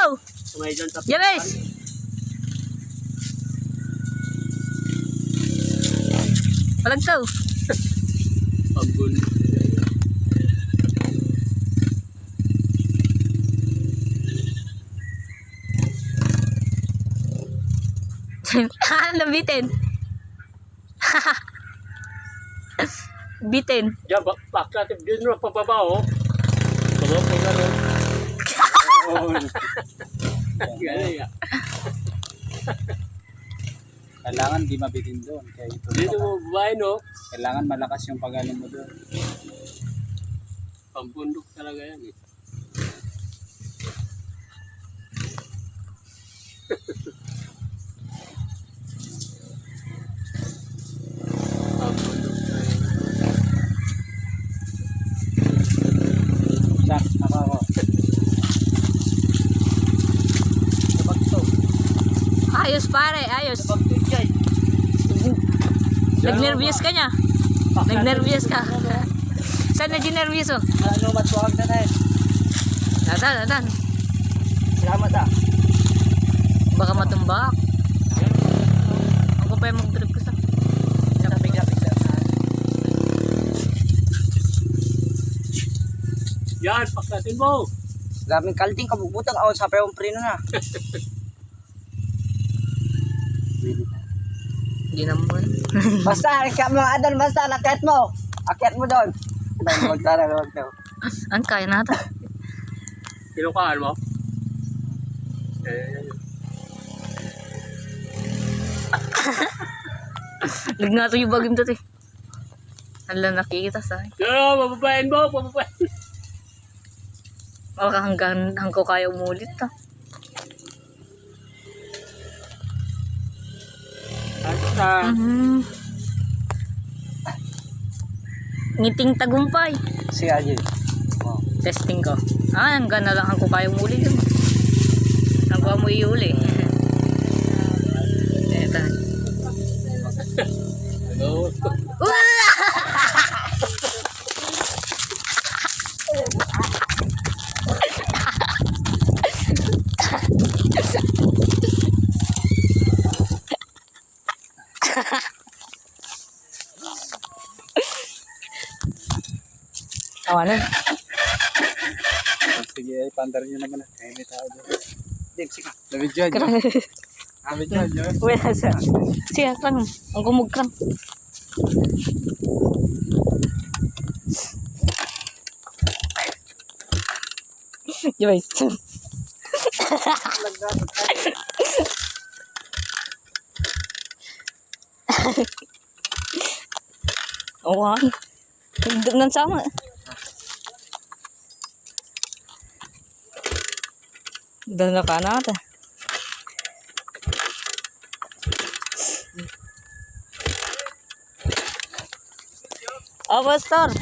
go! May dyan sa James! Palagtaw. pambundok. Nabitin. Bitin. Diyan, bakit din mo pababa, oh. Pababa ko gano'n. Galing, ah. Kailangan di mabitin doon. Kaya ito Dito mo babae, no? kailangan malakas yung pag-ano mo doon. Pambundok talaga yan, eh. Pambundok talaga. Sak, ako. Sabag to. Ayos pare, ayos. Sabag to, Jay. Nag-nervyos ka niya. Nag-nervyos ka. Saan na ginervyos oh? Ano, matuwag na na eh. Atan. Salamat ah. Baka matumbak. Ako pa yung mag-trip ko sa. Bigla. Yan, pakatin mo. Daming kalting kabubutang ako sa payong prino na. Hindi naman. Basta, akyat mo, Adon, basta, akyat mo. Akyat mo doon. Magtara. Ang kaya natin. Kinukaan mo? Lignato yung bagim dito eh. Hala, nakikita sa akin. Yan, mababayin mo, mababayin. Baka hanggang ko kaya umulit ah. Basta. Ngiting tagumpay. Si Ajay. Wow. Testing ko. Hanggang na lang ko kaya umulit yun. Hanggang mo iuli. Eto. Hello. Tawanan. Sige, pandar nyo naman ah. Kaya may tao doon. Dave, sige. Nabidyan nyo. Karang. Nabidyan nyo. Wala sa. Siya, karang. Ang gumugkrang. Guys. Awan. Higdam ng sama. Dala ka natin. Oh, Pastor.